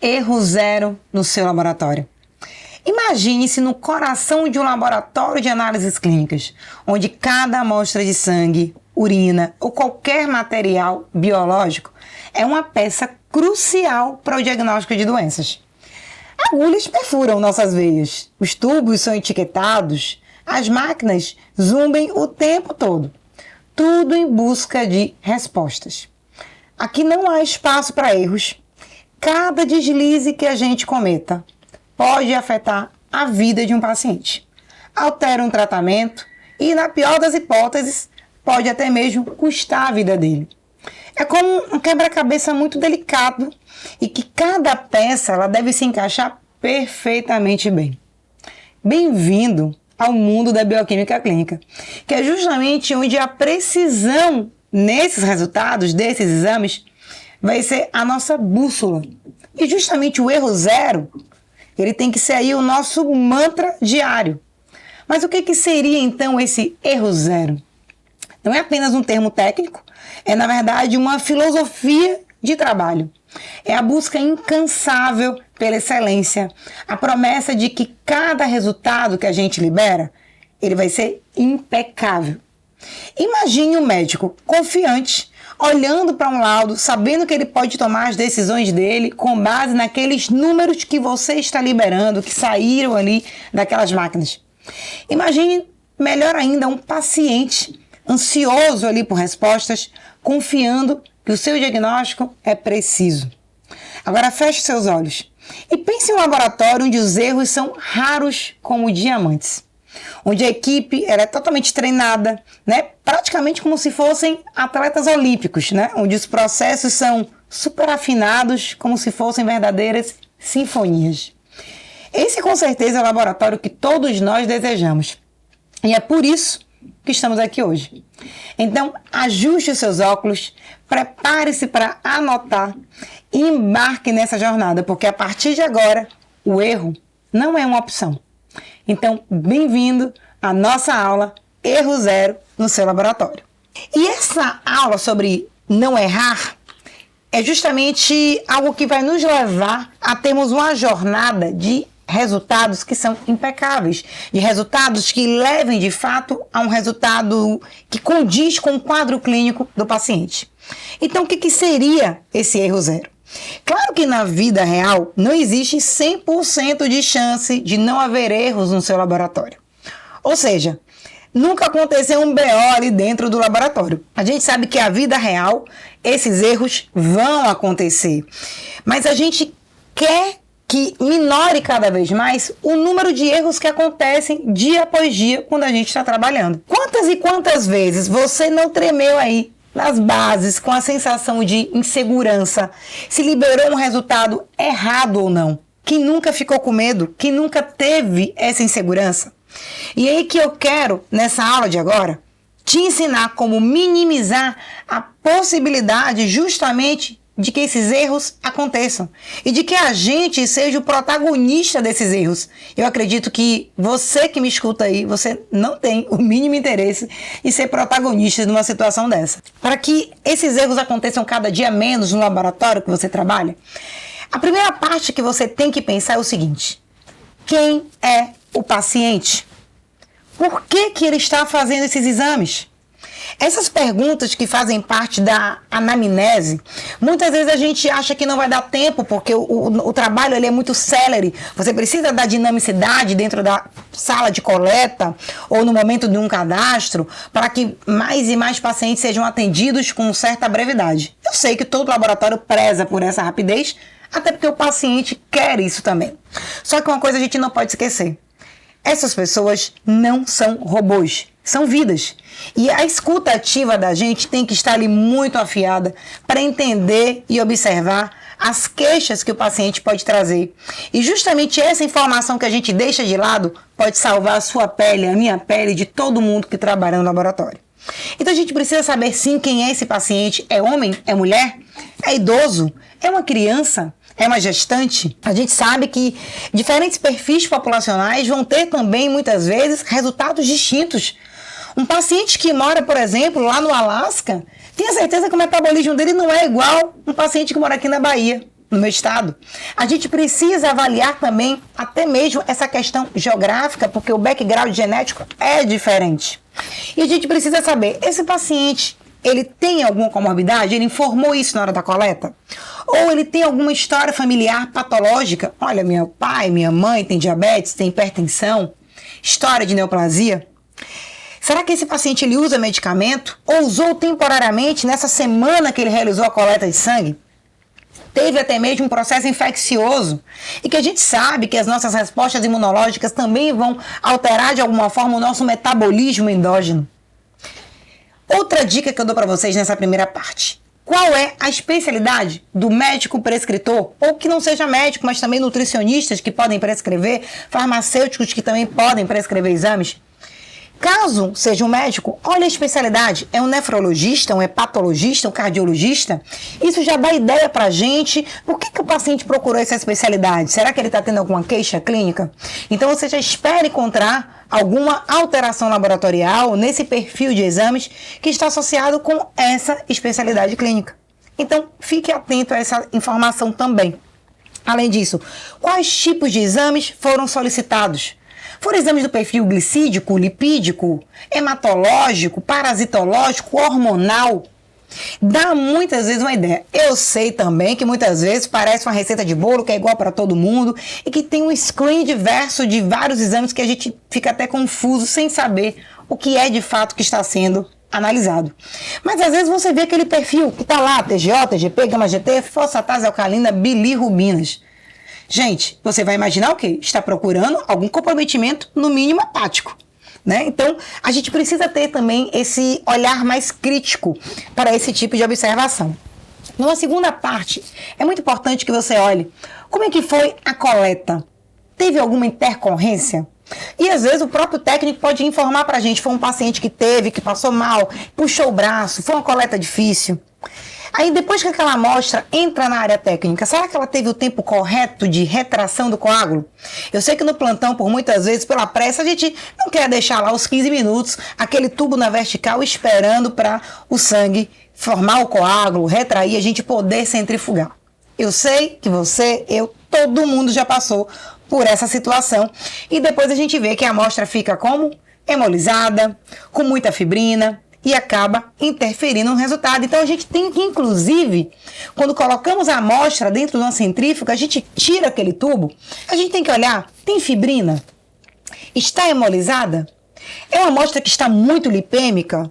erro zero no seu laboratório. Imagine-se no coração de um laboratório de análises clínicas, onde cada amostra de sangue, urina ou qualquer material biológico é uma peça crucial para o diagnóstico de doenças. Agulhas perfuram nossas veias, os tubos são etiquetados, as máquinas zumbem o tempo todo. Tudo em busca de respostas. Aqui não há espaço para erros. Cada deslize que a gente cometa pode afetar a vida de um paciente. Altera um tratamento e, na pior das hipóteses, pode até mesmo custar a vida dele. É como um quebra-cabeça muito delicado e que cada peça ela deve se encaixar perfeitamente bem. Bem-vindo ao mundo da bioquímica clínica, que é justamente onde a precisão nesses resultados, desses exames, vai ser a nossa bússola. E justamente o erro zero, ele tem que ser aí o nosso mantra diário. Mas o que seria então esse erro zero? Não é apenas um termo técnico, é na verdade uma filosofia de trabalho. É a busca incansável pela excelência, a promessa de que cada resultado que a gente libera, ele vai ser impecável. Imagine um médico confiante, olhando para um laudo, sabendo que ele pode tomar as decisões dele com base naqueles números que você está liberando, que saíram ali daquelas máquinas. Imagine, melhor ainda, um paciente ansioso ali por respostas, confiando que o seu diagnóstico é preciso. Agora feche seus olhos e pense em um laboratório onde os erros são raros como diamantes. Onde a equipe ela é totalmente treinada, né? Praticamente como se fossem atletas olímpicos, né? Onde os processos são super afinados, como se fossem verdadeiras sinfonias. Esse com certeza é o laboratório que todos nós desejamos. E é por isso que estamos aqui hoje. Então, ajuste os seus óculos, prepare-se para anotar e embarque nessa jornada, porque a partir de agora, o erro não é uma opção. Então, bem-vindo à nossa aula Erro Zero no seu laboratório. E essa aula sobre não errar é justamente algo que vai nos levar a termos uma jornada de resultados que são impecáveis, de resultados que levem de fato a um resultado que condiz com o quadro clínico do paciente. Então, o que seria esse erro zero? Claro que na vida real não existe 100% de chance de não haver erros no seu laboratório. Ou seja, nunca aconteceu um BO ali dentro do laboratório. A gente sabe que a vida real, esses erros vão acontecer. Mas a gente quer que minore cada vez mais o número de erros que acontecem dia após dia quando a gente está trabalhando. Quantas e quantas vezes você não tremeu aí nas bases com a sensação de insegurança, se liberou um resultado errado ou não? Quem nunca ficou com medo? Quem nunca teve essa insegurança? E aí que eu quero, nessa aula de agora, te ensinar como minimizar a possibilidade justamente de que esses erros aconteçam e de que a gente seja o protagonista desses erros. Eu acredito que você que me escuta aí, você não tem o mínimo interesse em ser protagonista numa situação dessa. Para que esses erros aconteçam cada dia menos no laboratório que você trabalha, a primeira parte que você tem que pensar é o seguinte: quem é o paciente? Por que ele está fazendo esses exames? Essas perguntas que fazem parte da anamnese, muitas vezes a gente acha que não vai dar tempo, porque o trabalho ele é muito célere. Você precisa da dinamicidade dentro da sala de coleta ou no momento de um cadastro para que mais e mais pacientes sejam atendidos com certa brevidade. Eu sei que todo laboratório preza por essa rapidez, até porque o paciente quer isso também. Só que uma coisa a gente não pode esquecer: essas pessoas não são robôs, são vidas. E a escuta ativa da gente tem que estar ali muito afiada para entender e observar as queixas que o paciente pode trazer. E justamente essa informação que a gente deixa de lado pode salvar a sua pele, a minha pele, de todo mundo que trabalha no laboratório. Então a gente precisa saber sim quem é esse paciente. É homem? É mulher? É idoso? É uma criança? É uma gestante? A gente sabe que diferentes perfis populacionais vão ter também, muitas vezes, resultados distintos. Um paciente que mora, por exemplo, lá no Alasca, tenha certeza que o metabolismo dele não é igual um paciente que mora aqui na Bahia. no meu estado. A gente precisa avaliar também até mesmo essa questão geográfica, porque o background genético é diferente. E a gente precisa saber, esse paciente, ele tem alguma comorbidade? Ele informou isso na hora da coleta? Ou ele tem alguma história familiar patológica? Olha, meu pai, minha mãe tem diabetes, tem hipertensão, história de neoplasia. Será que esse paciente ele usa medicamento? Ou usou temporariamente nessa semana que ele realizou a coleta de sangue? Teve até mesmo um processo infeccioso e que a gente sabe que as nossas respostas imunológicas também vão alterar de alguma forma o nosso metabolismo endógeno. Outra dica que eu dou para vocês nessa primeira parte. Qual é a especialidade do médico prescritor? Ou que não seja médico, mas também nutricionistas que podem prescrever, farmacêuticos que também podem prescrever exames? Caso seja um médico, olha a especialidade. É um nefrologista, um hepatologista, um cardiologista? Isso já dá ideia pra gente. Por que o paciente procurou essa especialidade? Será que ele está tendo alguma queixa clínica? Então você já espera encontrar alguma alteração laboratorial nesse perfil de exames que está associado com essa especialidade clínica. Então fique atento a essa informação também. Além disso, quais tipos de exames foram solicitados? Foram exames do perfil glicídico, lipídico, hematológico, parasitológico, hormonal? Dá muitas vezes uma ideia. Eu sei também que muitas vezes parece uma receita de bolo que é igual para todo mundo e que tem um screen diverso de vários exames que a gente fica até confuso sem saber o que é de fato que está sendo analisado. Mas às vezes você vê aquele perfil que está lá, TGO, TGP, gama-GT, fosfatase alcalina, bilirrubinas. Gente, você vai imaginar o quê? Está procurando algum comprometimento, no mínimo hepático, né? Então, a gente precisa ter também esse olhar mais crítico para esse tipo de observação. Numa segunda parte, é muito importante que você olhe como é que foi a coleta. Teve alguma intercorrência? E às vezes o próprio técnico pode informar para a gente, foi um paciente que teve, que passou mal, puxou o braço, foi uma coleta difícil. Aí depois que aquela amostra entra na área técnica, será que ela teve o tempo correto de retração do coágulo? Eu sei que no plantão, por muitas vezes, pela pressa, a gente não quer deixar lá os 15 minutos, aquele tubo na vertical esperando para o sangue formar o coágulo, retrair, a gente poder centrifugar. Eu sei que você, eu, todo mundo já passou por essa situação. E depois a gente vê que a amostra fica como? Hemolizada, com muita fibrina, e acaba interferindo no resultado. Então a gente tem que, inclusive, quando colocamos a amostra dentro de uma centrífuga, a gente tira aquele tubo, a gente tem que olhar, tem fibrina? Está hemolizada? É uma amostra que está muito lipêmica?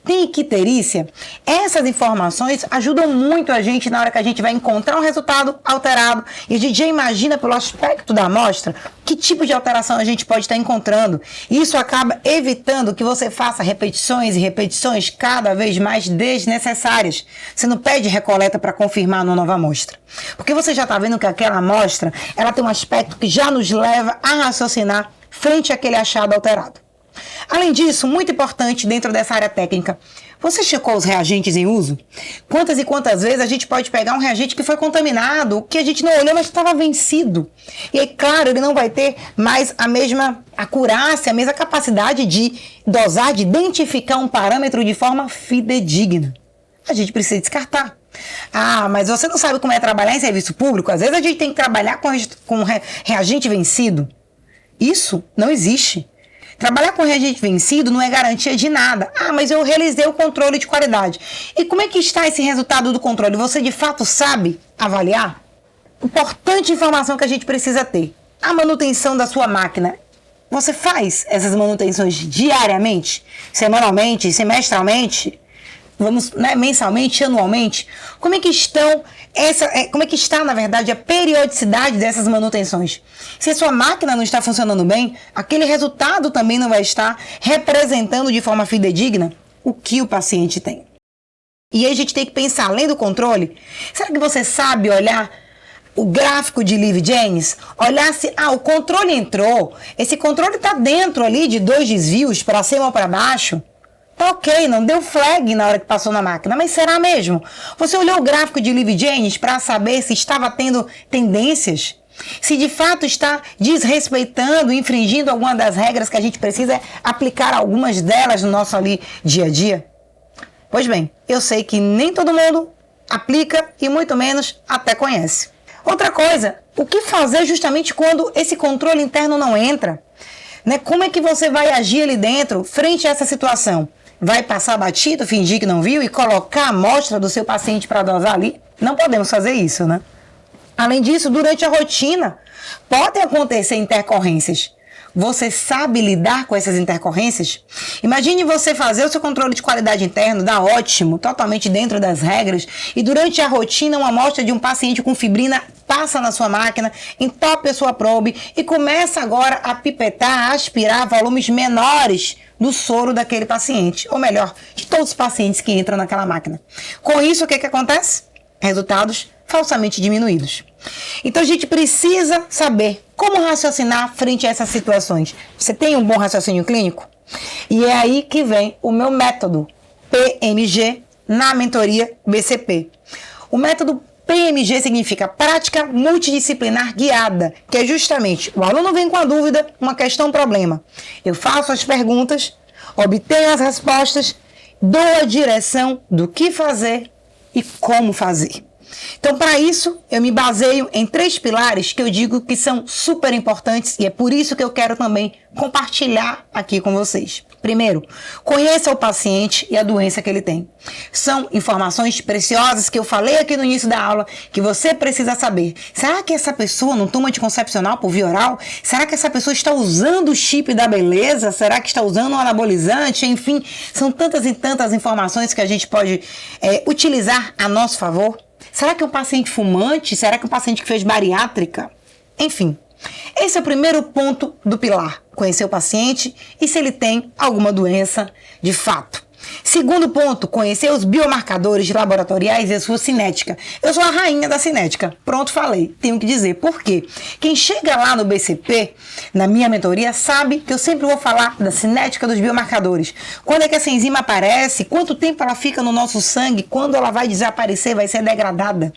Tem icterícia? Essas informações ajudam muito a gente na hora que a gente vai encontrar um resultado alterado e a gente já imagina pelo aspecto da amostra que tipo de alteração a gente pode estar encontrando. E isso acaba evitando que você faça repetições e repetições cada vez mais desnecessárias. Você não pede recoleta para confirmar numa nova amostra. Porque você já está vendo que aquela amostra ela tem um aspecto que já nos leva a raciocinar frente àquele achado alterado. Além disso, muito importante dentro dessa área técnica, você checou os reagentes em uso? Quantas e quantas vezes a gente pode pegar um reagente que foi contaminado, que a gente não olhou, mas estava vencido. E aí, claro, ele não vai ter mais a mesma acurácia, a mesma capacidade de dosar, de identificar um parâmetro de forma fidedigna. A gente precisa descartar. Ah, mas você não sabe como é trabalhar em serviço público? Às vezes a gente tem que trabalhar com reagente vencido. Isso não existe. Trabalhar com reagente vencido não é garantia de nada. Ah, mas eu realizei o controle de qualidade. E como é que está esse resultado do controle? Você de fato sabe avaliar? Importante informação que a gente precisa ter. A manutenção da sua máquina. Você faz essas manutenções diariamente? Semanalmente? Semestralmente? Vamos, né, mensalmente, anualmente? Como é que está, na verdade, a periodicidade dessas manutenções? Se a sua máquina não está funcionando bem, aquele resultado também não vai estar representando de forma fidedigna o que o paciente tem. E aí a gente tem que pensar, além do controle, será que você sabe olhar o gráfico de Lieve Janes? Olhar se, o controle entrou, esse controle está dentro ali de 2 desvios para cima ou para baixo? Tá ok, não deu flag na hora que passou na máquina, mas será mesmo? Você olhou o gráfico de Lieve Janes para saber se estava tendo tendências? Se de fato está desrespeitando, infringindo alguma das regras que a gente precisa aplicar algumas delas no nosso ali dia a dia? Pois bem, eu sei que nem todo mundo aplica e muito menos até conhece. Outra coisa, o que fazer justamente quando esse controle interno não entra? Né? Como é que você vai agir ali dentro frente a essa situação? Vai passar batido, fingir que não viu e colocar a amostra do seu paciente para dosar ali? Não podemos fazer isso, né? Além disso, durante a rotina, podem acontecer intercorrências. Você sabe lidar com essas intercorrências? Imagine você fazer o seu controle de qualidade interno, dá ótimo, totalmente dentro das regras, e durante a rotina uma amostra de um paciente com fibrina passa na sua máquina, entope a sua probe e começa agora a pipetar, a aspirar volumes menores do soro daquele paciente, ou melhor, de todos os pacientes que entram naquela máquina. Com isso, o que acontece? Resultados falsamente diminuídos. Então a gente precisa saber como raciocinar frente a essas situações. Você tem um bom raciocínio clínico? E é aí que vem o meu método PMG na mentoria BCP. O método PMG significa prática multidisciplinar guiada, que é justamente o aluno vem com a dúvida, uma questão, um problema. Eu faço as perguntas, obtenho as respostas, dou a direção do que fazer e como fazer. Então, para isso, eu me baseio em 3 pilares que eu digo que são super importantes e é por isso que eu quero também compartilhar aqui com vocês. Primeiro, conheça o paciente e a doença que ele tem. São informações preciosas que eu falei aqui no início da aula que você precisa saber. Será que essa pessoa não toma anticoncepcional por via oral? Será que essa pessoa está usando o chip da beleza? Será que está usando um anabolizante? Enfim, são tantas e tantas informações que a gente pode utilizar a nosso favor. Será que é um paciente fumante? Será que é um paciente que fez bariátrica? Enfim, esse é o primeiro ponto do pilar. Conhecer o paciente e se ele tem alguma doença de fato. Segundo ponto, conhecer os biomarcadores laboratoriais e a sua cinética. Eu sou a rainha da cinética. Pronto, falei. Tenho que dizer. Por quê? Quem chega lá no BCP, na minha mentoria, sabe que eu sempre vou falar da cinética dos biomarcadores. Quando é que essa enzima aparece? Quanto tempo ela fica no nosso sangue? Quando ela vai desaparecer? Vai ser degradada?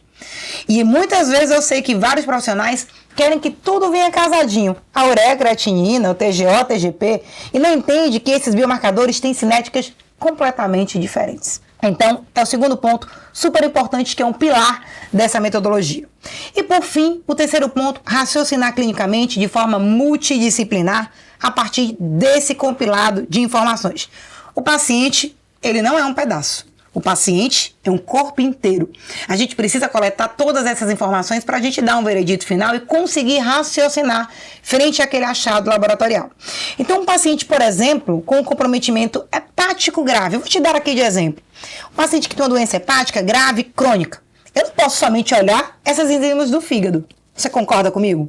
E muitas vezes eu sei que vários profissionais querem que tudo venha casadinho. A ureia, a creatinina, o TGO, o TGP, e não entende que esses biomarcadores têm cinéticas completamente diferentes. Então, é o segundo ponto super importante, que é um pilar dessa metodologia. E por fim, o terceiro ponto, raciocinar clinicamente de forma multidisciplinar a partir desse compilado de informações. O paciente, ele não é um pedaço. O paciente é um corpo inteiro. A gente precisa coletar todas essas informações para a gente dar um veredito final e conseguir raciocinar frente àquele achado laboratorial. Então, um paciente, por exemplo, com comprometimento hepático grave, eu vou te dar aqui de exemplo. Um paciente que tem uma doença hepática grave, crônica. Eu não posso somente olhar essas enzimas do fígado. Você concorda comigo?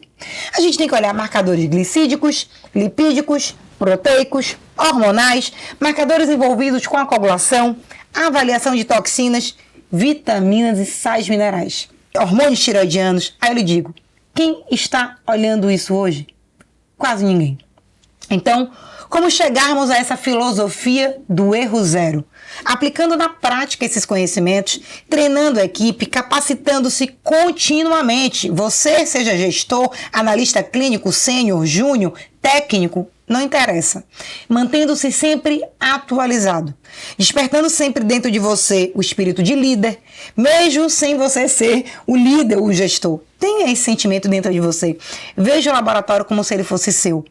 A gente tem que olhar marcadores glicídicos, lipídicos, proteicos, hormonais, marcadores envolvidos com a coagulação, avaliação de toxinas, vitaminas e sais minerais, hormônios tireoidianos. Aí eu lhe digo, quem está olhando isso hoje? Quase ninguém. Então, como chegarmos a essa filosofia do erro zero? Aplicando na prática esses conhecimentos, treinando a equipe, capacitando-se continuamente. Você, seja gestor, analista clínico, sênior, júnior, técnico, não interessa. Mantendo-se sempre atualizado. Despertando sempre dentro de você o espírito de líder, mesmo sem você ser o líder, o gestor. Tenha esse sentimento dentro de você. Veja o laboratório como se ele fosse seu.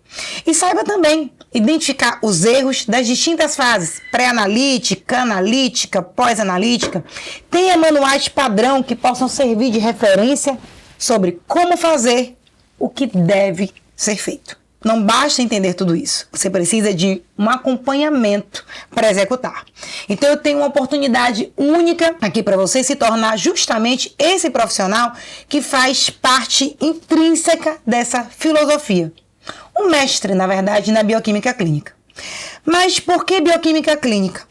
E saiba também identificar os erros das distintas fases, pré-analítica, analítica, pós-analítica. Tenha manuais padrão que possam servir de referência sobre como fazer o que deve ser feito. Não basta entender tudo isso. Você precisa de um acompanhamento para executar. Então eu tenho uma oportunidade única aqui para você se tornar justamente esse profissional que faz parte intrínseca dessa filosofia. Um mestre, na verdade, na bioquímica clínica. Mas por que bioquímica clínica?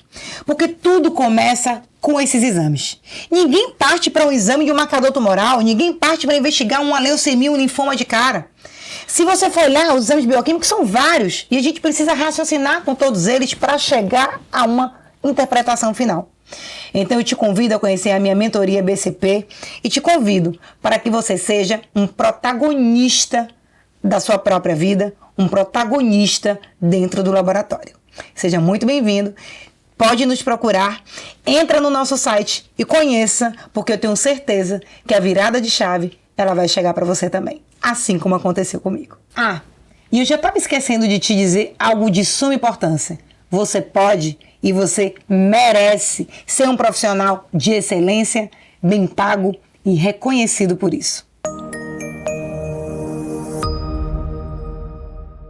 Porque tudo começa com esses exames. Ninguém parte para um exame de um marcador tumoral, ninguém parte para investigar uma leucemia, um linfoma de cara. Se você for olhar, os exames bioquímicos são vários e a gente precisa raciocinar com todos eles para chegar a uma interpretação final. Então eu te convido a conhecer a minha mentoria BCP e te convido para que você seja um protagonista da sua própria vida, um protagonista dentro do laboratório. Seja muito bem-vindo. Pode nos procurar, entra no nosso site e conheça, porque eu tenho certeza que a virada de chave ela vai chegar para você também, assim como aconteceu comigo. Ah, e eu já estava esquecendo de te dizer algo de suma importância. Você pode e você merece ser um profissional de excelência, bem pago e reconhecido por isso.